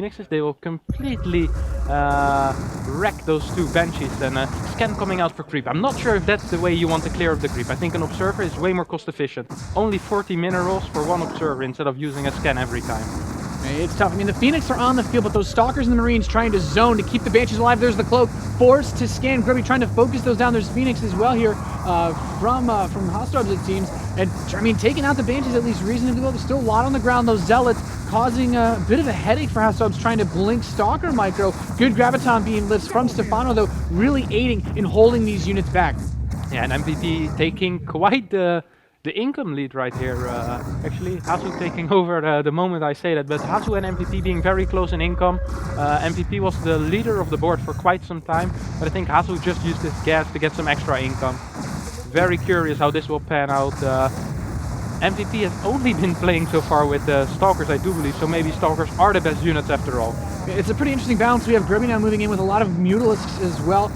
Phoenixes, they will completely wreck those two Banshees and Scan coming out for creep. I'm not sure if that's the way you want to clear up the creep. I think an Observer is way more cost efficient. Only 40 minerals for one Observer instead of using a Scan every time. It's tough. I mean, the Phoenix are on the field, but those Stalkers and the Marines trying to zone to keep the Banshees alive. There's the Cloak, forced to scan. Grubby trying to focus those down. There's Phoenix as well here from Hostiles, it seems. And, I mean, taking out the Banshees at least reasonably well. There's still a lot on the ground. Those Zealots causing a bit of a headache for Hostiles, trying to blink Stalker Micro. Good Graviton being lifts from Stefano, though, really aiding in holding these units back. Yeah, and MVP taking quite the income lead right here. Actually, Hazu taking over the moment I say that, but Hazu and MVP being very close in income. MVP was the leader of the board for quite some time, but I think Hazu just used his gas to get some extra income. Very curious how this will pan out. MVP has only been playing so far with Stalkers, I do believe, so maybe Stalkers are the best units after all. It's a pretty interesting balance. We have Grubby now moving in with a lot of Mutalisks as well.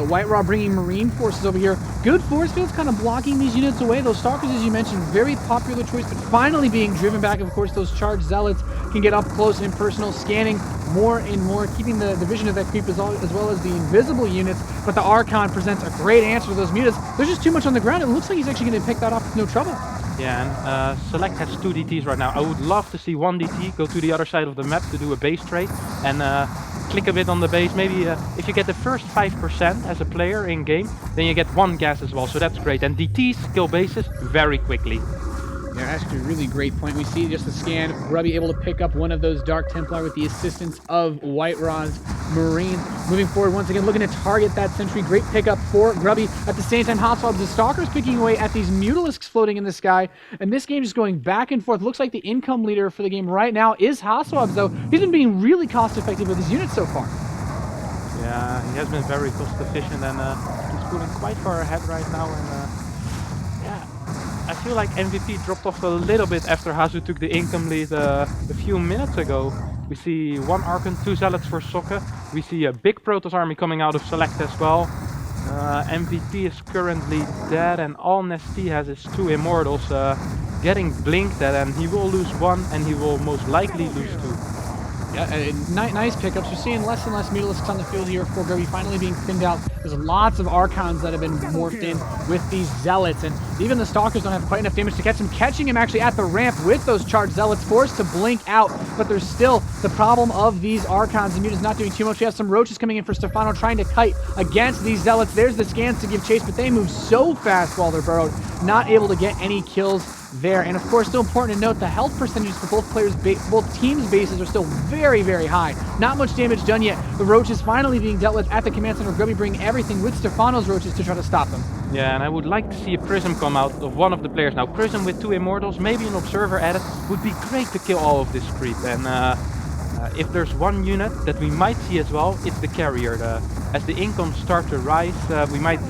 White Raw bringing Marine forces over here. Good force fields kind of blocking these units away. Those Stalkers, as you mentioned, very popular choice, but finally being driven back. Of course, those charged Zealots can get up close and personal, scanning more and more, keeping the vision of that creep as well as the invisible units. But the Archon presents a great answer to those Mutas. There's just too much on the ground. It looks like he's actually going to pick that up with no trouble. Yeah, and Select has 2 DTs right now. I would love to see 1 DT go to the other side of the map to do a base trade and click a bit on the base. Maybe if you get the first 5% as a player in game, then you get 1 gas as well, so that's great. And DTs kill bases very quickly. Yeah, actually a really great point. We see just the scan, Grubby able to pick up one of those Dark Templar with the assistance of White Raw's Marine. Moving forward once again, looking to target that sentry. Great pickup for Grubby. At the same time, Hotswabs, the Stalkers picking away at these Mutalisks floating in the sky. And this game just going back and forth. Looks like the income leader for the game right now is Hotswabs, though. He's been being really cost effective with his units so far. Yeah, he has been very cost efficient and he's pulling quite far ahead right now. And yeah, I feel like MVP dropped off a little bit after Hazu took the income lead a few minutes ago. We see 1 Archon, 2 Zealots for Soccer. We see a big Protoss army coming out of Select as well. MVP is currently dead and all Nesty has is 2 Immortals getting blinked at, and he will lose 1 and he will most likely lose 2. Yeah, nice pickups. We're seeing less and less Mutalisks on the field here for Grubby finally being thinned out. There's lots of Archons that have been morphed in with these Zealots, and even the Stalkers don't have quite enough damage to catch him. Catching him actually at the ramp with those charged Zealots, forced to blink out, but there's still the problem of these Archons and Mutas not doing too much. We have some Roaches coming in for Stefano trying to kite against these Zealots. There's the scans to give chase, but they move so fast while they're burrowed, not able to get any kills there. And of course, still important to note the health percentages for both teams' bases are still very, very high. Not much damage done yet. The Roaches finally being dealt with at the command center. Grubby bringing everything with Stefano's Roaches to try to stop them. Yeah, and I would like to see a Prism come out of one of the players. Now, Prism with 2 Immortals, maybe an Observer added, would be great to kill all of this creep. And if there's one unit that we might see as well, it's the Carrier. As the incomes start to rise, we might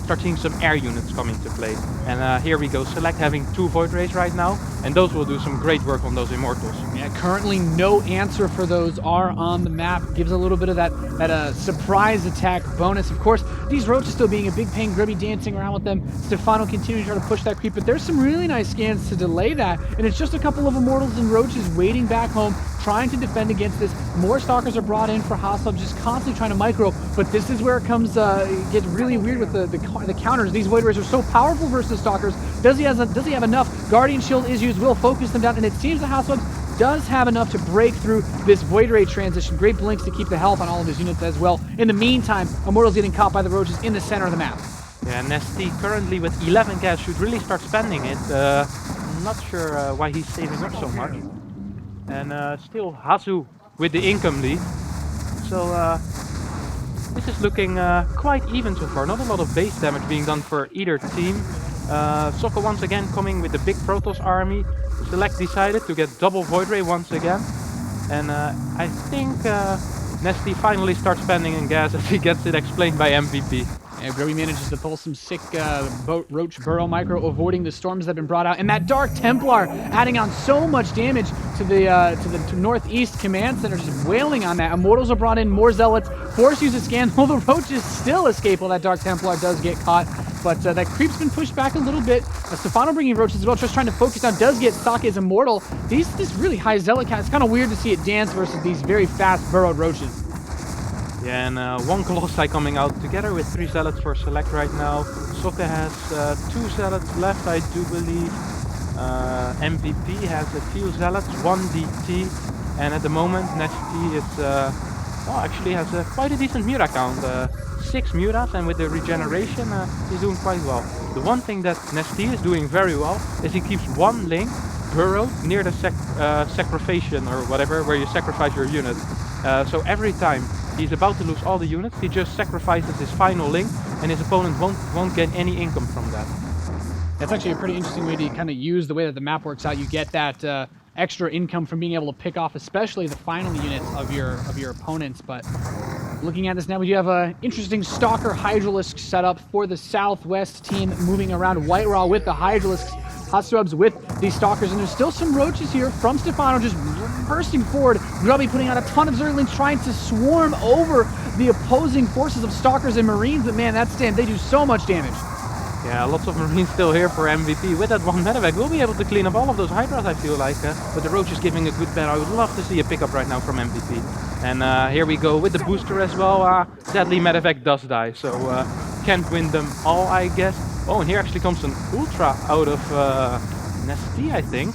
start seeing some air units coming to play. And here we go, Select having 2 Void Rays right now, and those will do some great work on those Immortals. Yeah, currently no answer for those are on the map. Gives a little bit of that surprise attack bonus. Of course, these Roaches still being a big pain. Grubby dancing around with them. Stefano continuing to try to push that creep, but there's some really nice scans to delay that, and it's just a couple of Immortals and Roaches waiting back home, trying to defend against this. More Stalkers are brought in for Hostiles, just constantly trying to micro, but this is where it comes, it gets really weird with the counters. These Void Rays are so powerful versus Stalkers. Does he have enough? Guardian Shield is used, will focus them down, and it seems the Hostiles does have enough to break through this Void Ray transition. Great blinks to keep the health on all of his units as well. In the meantime, Immortals getting caught by the Roaches in the center of the map. Yeah, Nesty currently with 11 gas should really start spending it. I'm not sure why he's saving up so much. And still Hazu with the income lead. So this is looking quite even so far. Not a lot of base damage being done for either team. Sokka once again coming with the big Protoss army. Select decided to get double Void Ray once again. And I think Nesty finally starts spending in gas as he gets it explained by MVP. And Grubby manages to pull some sick Roach Burrow micro, avoiding the storms that have been brought out. And that Dark Templar adding on so much damage to the northeast command center, just wailing on that. Immortals are brought in, more Zealots. Force uses scan. Well, the Roaches still escape while that Dark Templar does get caught. But that creep's been pushed back a little bit. Stefano bringing Roaches as well, just trying to focus down. Does get Sake's Immortal. This really high Zealot count. It's kind of weird to see it dance versus these very fast burrowed Roaches. Yeah, and one Colossi coming out together with 3 Zealots for select right now. Soke has 2 Zealots left, I do believe. MVP has a few Zealots, 1 DT. And at the moment, Nesty is, actually has quite a decent Mura count. 6 Muras, and with the regeneration, he's doing quite well. The one thing that Nesty is doing very well is he keeps 1 link burrowed near the sacrification or whatever, where you sacrifice your unit. So every time he's about to lose all the units, he just sacrifices his final link, and his opponent won't get any income from that. That's actually a pretty interesting way to kind of use the way that the map works out. You get that extra income from being able to pick off, especially the final units of your opponents. But looking at this now, we do have an interesting Stalker Hydralisk setup for the Southwest team, moving around. White Raw with the Hydralisks, Hot with these Stalkers, and there's still some Roaches here from Stefano just bursting forward. Grubby putting out a ton of Zerglings, trying to swarm over the opposing forces of Stalkers and Marines, but man, that's damn, they do so much damage. Yeah, lots of Marines still here for MVP. With that 1 medevac, we'll be able to clean up all of those Hydras, I feel like. But the Roach is giving a good bet. I would love to see a pickup right now from MVP. And here we go with the booster as well. Sadly, medevac does die, so can't win them all, I guess. Oh, and here actually comes an Ultra out of Nesty, I think.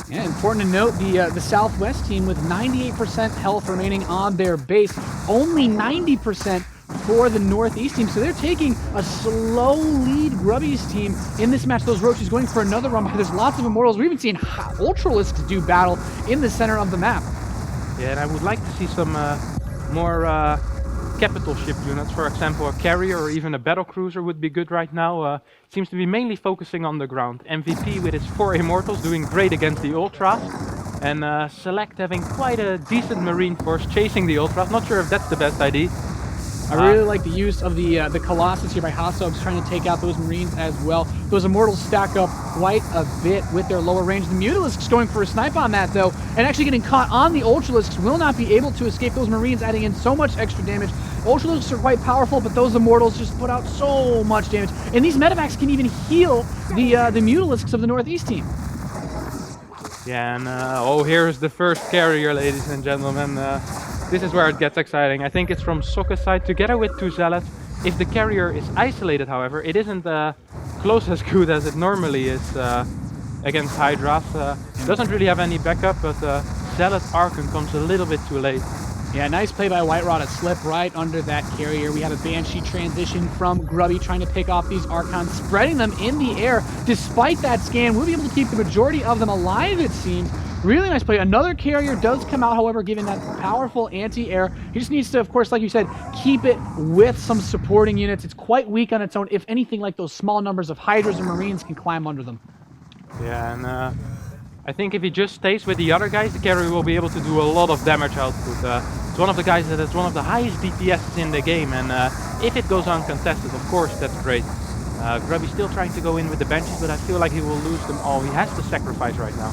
Yeah, important to note, the Southwest team with 98% health remaining on their base. Only 90% for the Northeast team, so they're taking a slow lead. Grubby's team in this match. Those Roaches going for another run, because there's lots of Immortals. We're even seeing Ultralisks do battle in the center of the map. Yeah, and I would like to see some more capital ship units. For example, a carrier or even a battle cruiser would be good right now. Seems to be mainly focusing on the ground. MVP with its 4 Immortals doing great against the Ultras. And Select having quite a decent Marine force chasing the Ultras. Not sure if that's the best idea. I really like the use of the Colossus here by Hassobs, trying to take out those Marines as well. Those Immortals stack up quite a bit with their lower range. The Mutalisks going for a snipe on that, though, and actually getting caught on the Ultralisks. Will not be able to escape those Marines, adding in so much extra damage. Ultralisks are quite powerful, but those Immortals just put out so much damage. And these medevacs can even heal the Mutalisks of the Northeast team. Yeah, and oh, here's the first carrier, ladies and gentlemen. This is where it gets exciting. I think it's from Soka's side together with 2 Zealots. If the carrier is isolated, however, it isn't close as good as it normally is against Hydras. Doesn't really have any backup, but Zealot Archon comes a little bit too late. Yeah, nice play by White Raw to slip right under that carrier. We have a Banshee transition from Grubby, trying to pick off these Archons, spreading them in the air. Despite that scan, we'll be able to keep the majority of them alive, it seems. Really nice play. Another carrier does come out, however, giving that powerful anti-air. He just needs to, of course, like you said, keep it with some supporting units. It's quite weak on its own. If anything, like those small numbers of Hydras and Marines can climb under them. Yeah, and I think if he just stays with the other guys, the carrier will be able to do a lot of damage output. It's one of the guys that has one of the highest DPS in the game, and if it goes uncontested, of course, that's great. Grubby's still trying to go in with the Banshees, but I feel like he will lose them all. He has to sacrifice right now.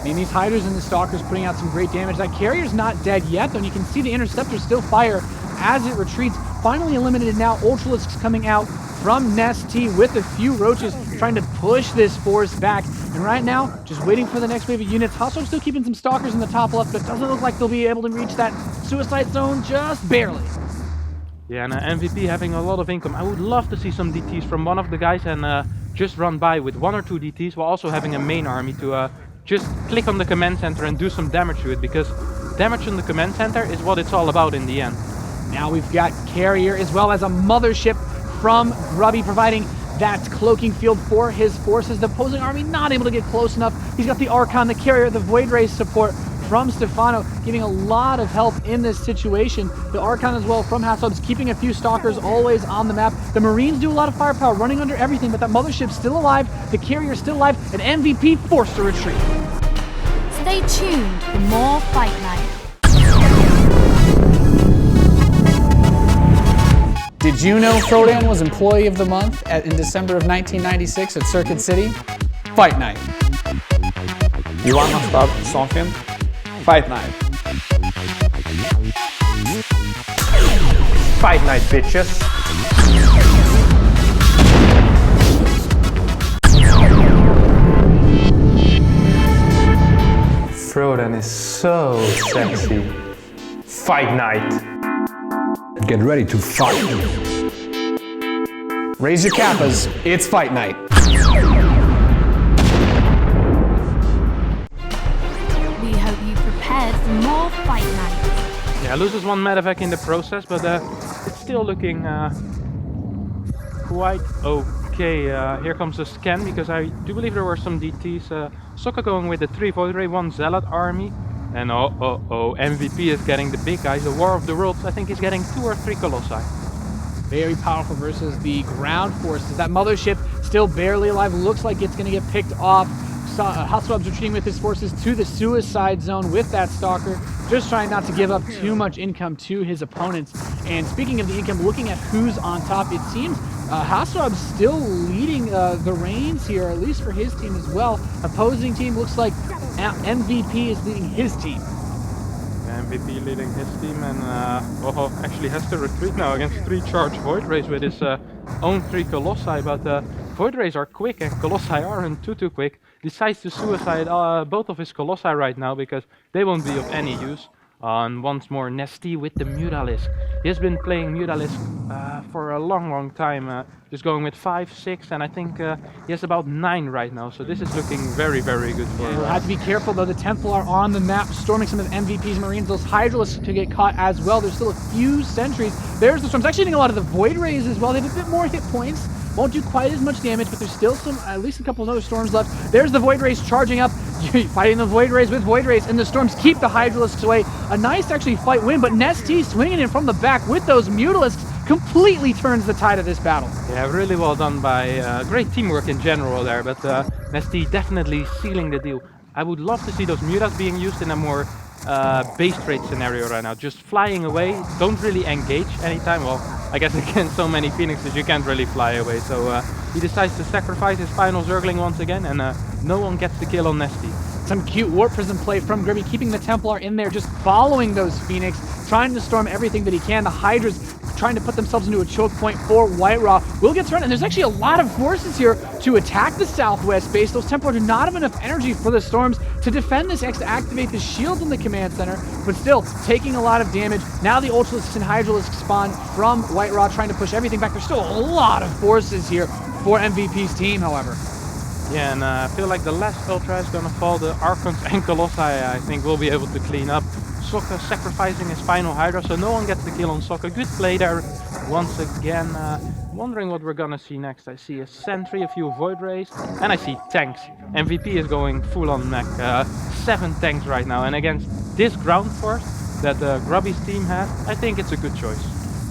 And these Hydras and the Stalkers putting out some great damage. That carrier's not dead yet, though, and you can see the Interceptor still fire as it retreats. Finally eliminated now. Ultralisks coming out from Nesty with a few Roaches, trying to push this force back. And right now, just waiting for the next wave of units. Hustle still keeping some Stalkers in the top left, but it doesn't look like they'll be able to reach that suicide zone just barely. Yeah, and MVP having a lot of income. I would love to see some DTs from one of the guys and just run by with 1 or 2 DTs while also having a main army to just click on the command center and do some damage to it, because damage on the command center is what it's all about in the end. Now we've got Carrier as well as a Mothership from Grubby, providing that cloaking field for his forces. The opposing army not able to get close enough. He's got the Archon, the Carrier, the Void Ray support from Stefano, giving a lot of help in this situation. The Archon as well from Hassobs, keeping a few Stalkers always on the map. The Marines do a lot of firepower, running under everything, but that Mothership's still alive, the Carrier's still alive, and MVP forced to retreat. Stay tuned for more Fight Night. Did Did you know Frodan was Employee of the Month in December of 1996 at Circuit City? Fight Night. You wanna start something? Fight night. Fight night, bitches. Frodan is so sexy. Fight night. Get ready to fight. Raise your kappas, it's Fight Night. We hope you prepared for more Fight Night. Yeah, loses one medevac in the process, but it's still looking quite okay. Here comes the scan, because I do believe there were some DTs. Sokka going with the 3 Void Ray, 1 Zealot army. And MVP is getting the big guys. The War of the Worlds, I think he's getting 2 or 3 Colossi. Very powerful versus the ground forces. That mothership still barely alive. Looks like it's going to get picked off. Hasselhoff's retreating with his forces to the suicide zone with that Stalker, just trying not to give up too much income to his opponents. And speaking of the income, looking at who's on top, it seems Hasselhoff's still leading the reins here, at least for his team as well. Opposing team looks like MVP is leading his team. MVP leading his team, and actually has to retreat now against 3 charged Void Rays with his own 3 Colossi, but Void Rays are quick and Colossi aren't too quick. Decides to suicide both of his Colossi right now because they won't be of any use. And once more Nesty with the Mutalisk. He has been playing Mutalisk for a long time, just going with 5, 6, and I think he has about 9 right now, so this is looking very good for him. We'll have to be careful though, the Templar on the map, storming some of MVP's Marines, those Hydralisks to get caught as well. There's still a few sentries. There's the Storms, actually hitting a lot of the Void Rays as well. They have a bit more hit points. Won't do quite as much damage, but there's still at least a couple of other Storms left. There's the Void Rays charging up, fighting the Void Rays with Void Rays, and the Storms keep the Hydralisks away. A nice, actually, fight win, but Nesty swinging in from the back with those Mutalisks completely turns the tide of this battle. Yeah, really well done by great teamwork in general there, but Nesty definitely sealing the deal. I would love to see those Mutas being used in a more base trade scenario right now. Just flying away, don't really engage anytime. Well, I guess against so many Phoenixes you can't really fly away, so he decides to sacrifice his final Zergling once again, and no one gets the kill on Nesty. Some cute Warp Prism play from Gribby, keeping the Templar in there, just following those Phoenix, trying to storm everything that he can. The Hydras trying to put themselves into a choke point for White Raw. Will gets run, and there's actually a lot of forces here to attack the southwest base. Those Templar do not have enough energy for the Storms to defend this X, to activate the shields in the command center, but still taking a lot of damage. Now the Ultralisks and Hydralisks spawn from White Raw, trying to push everything back. There's still a lot of forces here for MVP's team, however. Yeah, and I feel like the last Ultra is gonna fall. The Archons and Colossi, I think, will be able to clean up. Sokka sacrificing his final Hydra, so no one gets the kill on Sokka. Good play there once again. Wondering what we're gonna see next. I see a Sentry, a few Void Rays, and I see tanks. MVP is going full on mech. 7 tanks right now, and against this ground force that Grubby's team has, I think it's a good choice.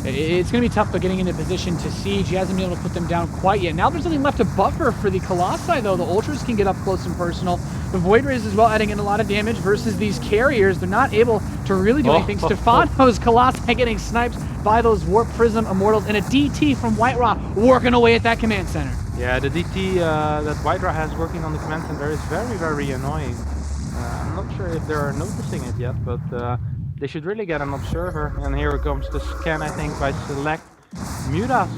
It's going to be tough, but getting into position to siege, he hasn't been able to put them down quite yet. Now there's nothing left to buffer for the Colossi, though. The Ultras can get up close and personal. The Void Rays as well, adding in a lot of damage versus these carriers. They're not able to really do anything. Stefano's Colossi getting sniped by those Warp Prism Immortals, and a DT from White Raw working away at that command center. Yeah, the DT that White Raw has working on the command center is very annoying. I'm not sure if they're noticing it yet, but they should really get an observer. And here comes the scan, I think, by Select. Mutas,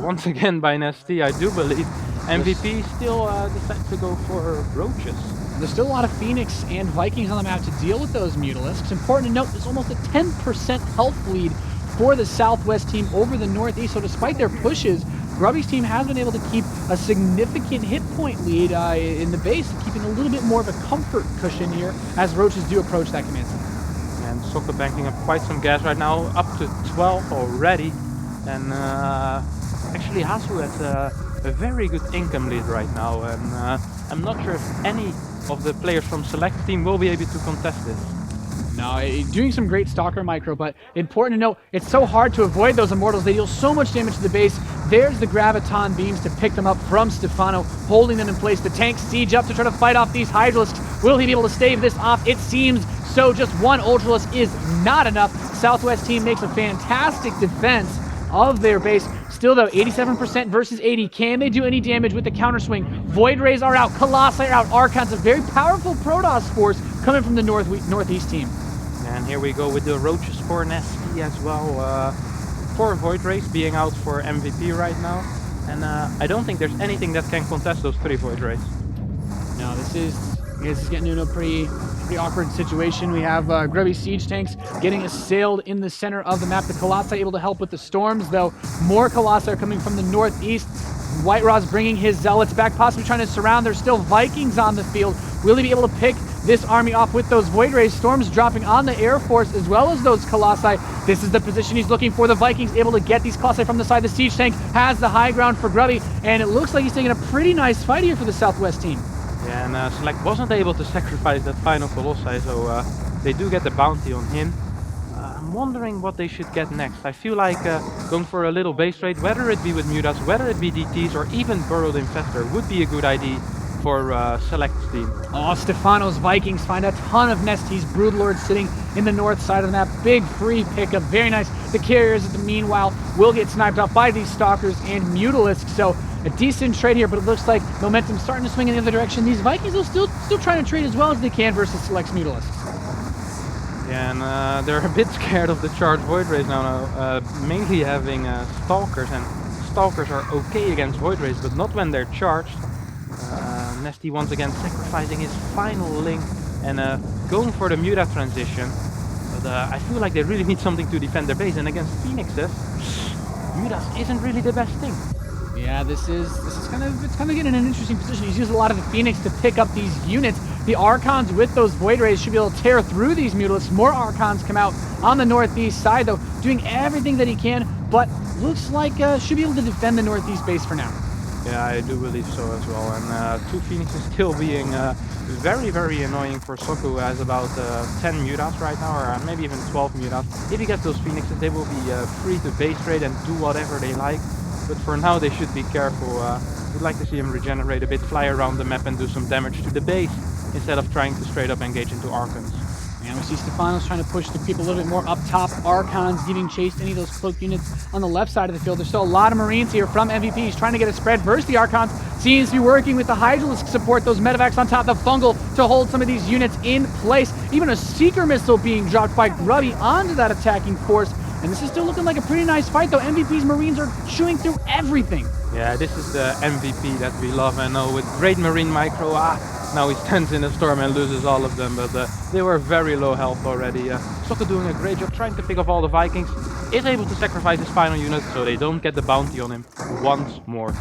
once again by Nesty, I do believe. MVP still decides to go for Roaches. There's still a lot of Phoenix and Vikings on the map to deal with those Mutalisks. Important to note, there's almost a 10% health lead for the Southwest team over the Northeast. So despite their pushes, Grubby's team has been able to keep a significant hit point lead in the base, keeping a little bit more of a comfort cushion here as Roaches do approach that command center. And Sokka banking up quite some gas right now, up to 12 already. And actually Hasu has a very good income lead right now, and I'm not sure if any of the players from Select team will be able to contest this. No, doing some great Stalker micro, but important to note, it's so hard to avoid those Immortals. They deal so much damage to the base. There's the Graviton beams to pick them up from Stefano, holding them in place. The tanks siege up to try to fight off these Hydralisks. Will he be able to stave this off? It seems so. Just one Ultralisk is not enough. Southwest team makes a fantastic defense, of their base. Still though, 87% versus 80. Can they do any damage with the counter swing? Void Rays are out, Colossi are out, Archons, a very powerful Protoss force coming from the northeast team. And here we go with the Roaches for Nesty as well. 4 Void Rays being out for MVP right now. And I don't think there's anything that can contest those 3 Void Rays. No, this is getting into a pretty awkward situation. We have Grubby Siege Tanks getting assailed in the center of the map. The Colossi able to help with the storms, though. More Colossi are coming from the northeast. White Raw's bringing his Zealots back, possibly trying to surround. There's still Vikings on the field. Will he be able to pick this army off with those Void Rays? Storms dropping on the Air Force as well as those Colossi. This is the position he's looking for. The Vikings able to get these Colossi from the side. The Siege Tank has the high ground for Grubby, and it looks like he's taking a pretty nice fight here for the Southwest team. Yeah, and Select wasn't able to sacrifice that final Colossi, so they do get the bounty on him. I'm wondering what they should get next. I feel like going for a little base raid, whether it be with Mutas, whether it be DTs, or even Burrowed Infestor, would be a good idea for Select's team. Oh, Stefano's Vikings find a ton of Nesties. Broodlords sitting in the north side of the map. Big free pickup, very nice. The carriers, meanwhile, will get sniped off by these Stalkers and Mutalisks, so a decent trade here, but it looks like momentum's starting to swing in the other direction. These Vikings will still trying to trade as well as they can versus Select's Mutalisks. Yeah, and they're a bit scared of the charged Void Rays now, mainly having Stalkers, and Stalkers are okay against Void Rays, but not when they're charged. Nesty once again sacrificing his final link and going for the Muta transition, but I feel like they really need something to defend their base, and against Phoenixes, Mutas isn't really the best thing. Yeah, this is kind of getting in an interesting position. He's used a lot of the Phoenix to pick up these units. The Archons with those Void Rays should be able to tear through these Mutalisks. More Archons come out on the northeast side though, doing everything that he can, but looks like should be able to defend the northeast base for now. Yeah, I do believe so as well. And 2 Phoenixes still being very, very annoying for Sokka, who has about 10 Mutas right now, or maybe even 12 Mutas. If he gets those Phoenixes, they will be free to base raid and do whatever they like. But for now, they should be careful. We'd like to see him regenerate a bit, fly around the map and do some damage to the base, instead of trying to straight up engage into Archons. And we see Stefanos trying to push the creep a little bit more up top. Archons giving chase to any of those cloaked units on the left side of the field. There's still a lot of Marines here from MVP. He's trying to get a spread versus the Archons. Seems to be working with the Hydralisk support, those medevacs on top, the Fungal to hold some of these units in place. Even a Seeker missile being dropped by Grubby onto that attacking force. And this is still looking like a pretty nice fight, though. MVP's Marines are chewing through everything. Yeah, this is the MVP that we love, and with great Marine micro, now he stands in a storm and loses all of them, but they were very low health already. Sokka doing a great job trying to pick off all the Vikings, is able to sacrifice his final unit so they don't get the bounty on him once more.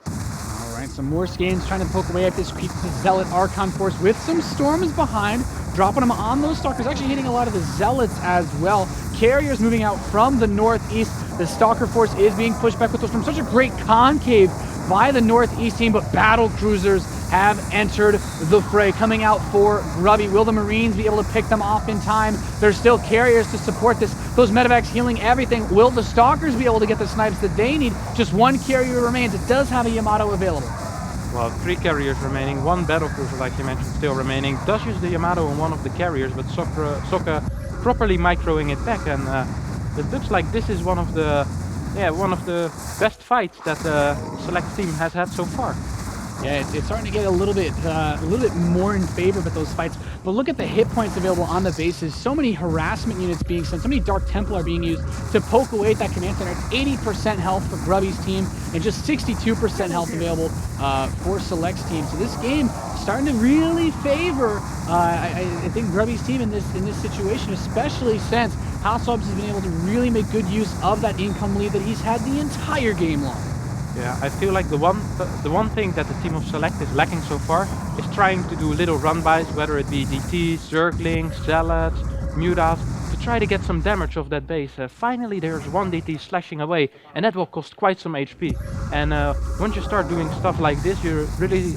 Alright, some more Skaans trying to poke away at this creep Zealot Archon force with some storms behind, dropping them on those Stalkers, actually hitting a lot of the Zealots as well. Carriers moving out from the northeast. The Stalker force is being pushed back with those from such a great concave by the northeast team, but battle cruisers have entered the fray, coming out for Grubby. Will the Marines be able to pick them off in time? There's still carriers to support this. Those medevacs healing everything. Will the Stalkers be able to get the snipes that they need? Just 1 carrier remains. It does have a Yamato available. Well, 3 carriers remaining, 1 battle cruiser, like you mentioned, still remaining. Does use the Yamato on one of the carriers, but Sokka properly microing it back, and it looks like this is one of the best fights that the Select team has had so far. Yeah, it's starting to get a little bit more in favor with those fights. But look at the hit points available on the bases. So many harassment units being sent. So many Dark Templar being used to poke away at that command center. It's 80% health for Grubby's team and just 62% health available for Select's team. So this game starting to really favor, I think, Grubby's team in this situation, especially since Hassobs has been able to really make good use of that income lead that he's had the entire game long. Yeah, I feel like the one thing that the team of Select is lacking so far is trying to do little run-bys, whether it be DTs, Zerglings, Zealots, Mutas, to try to get some damage off that base. Finally there's 1 DT slashing away, and that will cost quite some HP. And once you start doing stuff like this, you really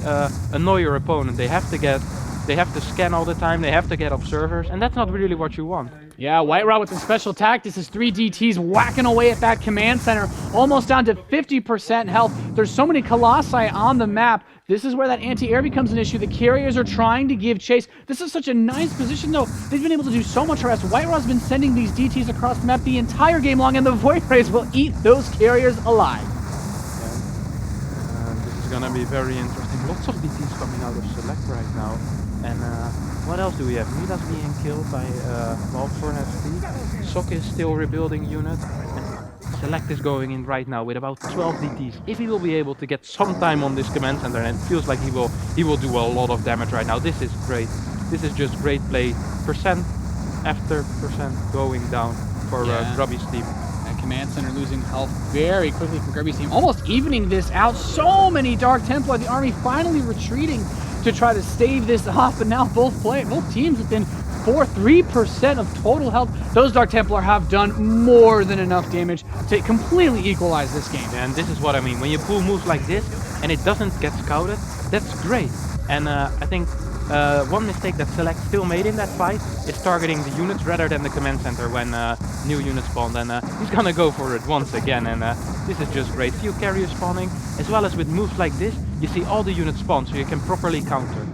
annoy your opponent. They have to get They have to scan all the time, they have to get observers, and that's not really what you want. Yeah, White Rod with some special tactics. His 3 DTs whacking away at that command center, almost down to 50% health. There's so many Colossi on the map. This is where that anti-air becomes an issue. The carriers are trying to give chase. This is such a nice position, though. They've been able to do so much harass. White Rod's been sending these DTs across the map the entire game long, and the Void Rays will eat those carriers alive. This is gonna be very interesting. Lots of DTs coming out of Select right now. And what else do we have? Mida's being killed by Furnace T. Sok is still rebuilding unit. And Select is going in right now with about 12 DTs. If he will be able to get some time on this command center, and it feels like he will do a lot of damage right now. This is great. This is just great play. Percent after percent going down for Grubby's team. That command center losing health very quickly for Grubby's team, almost evening this out. So many Dark Templar. The army finally retreating to try to stave this off, but now both teams within 3% of total health. Those Dark Templar have done more than enough damage to completely equalize this game. And this is what I mean. When you pull moves like this and it doesn't get scouted, that's great. And I think one mistake that Select still made in that fight is targeting the units rather than the command center when new units spawned. And he's gonna go for it once again. And this is just great. Few carriers spawning, as well as with moves like this, you see all the units spawn, so you can properly counter.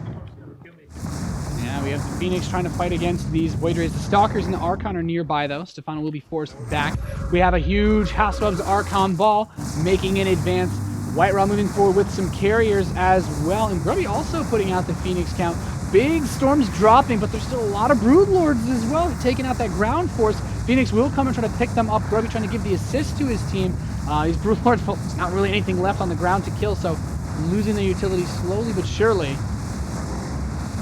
Yeah, we have the Phoenix trying to fight against these Void Rays. The Stalkers and the Archon are nearby, though. Stefano will be forced back. We have a huge Hasweb's Archon ball making an advance. White Rod moving forward with some carriers as well. And Grubby also putting out the Phoenix count. Big storms dropping, but there's still a lot of Broodlords as well, taking out that ground force. Phoenix will come and try to pick them up. Grubby trying to give the assist to his team. These Broodlords, well, there's not really anything left on the ground to kill, so losing their utility slowly but surely.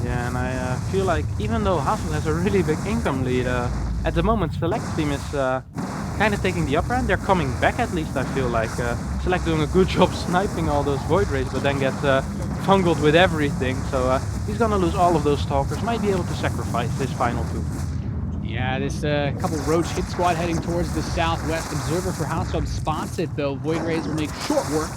Yeah, and I feel like even though Hassel has a really big income lead, at the moment Select team is kind of taking the upper hand. They're coming back, at least I feel like. Select doing a good job sniping all those Void Rays, but then gets fungled with everything. So he's gonna lose all of those Stalkers. Might be able to sacrifice this final 2. Yeah, this couple Roach hit squad heading towards the southwest. Observer for Houseweb spots it, though. Void Rays will make short work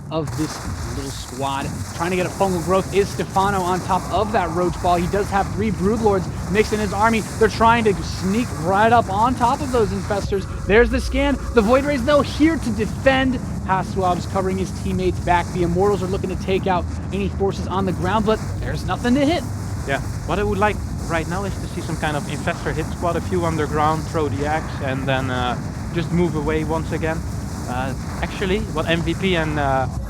of this little squad. Trying to get a fungal growth is Stefano on top of that Roach ball. He does have 3 Broodlords mixed in his army. They're trying to sneak right up on top of those Infestors. There's the scan. The Void Rays, though, here to defend. Haswab's covering his teammates back. The Immortals are looking to take out any forces on the ground, but there's nothing to hit. Yeah, what I would like right now is to see some kind of Infestor hit squad, a few underground, throw the axe, and then just move away once again. Actually, what MVP and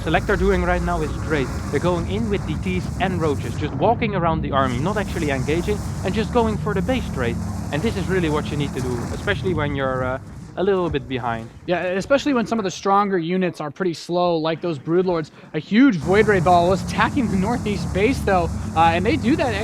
Select are doing right now is great. They're going in with DTs and Roaches, just walking around the army, not actually engaging, and just going for the base trade. And this is really what you need to do, especially when you're a little bit behind. Yeah, especially when some of the stronger units are pretty slow, like those Broodlords. A huge Void Ray ball was attacking the northeast base, though, and they do that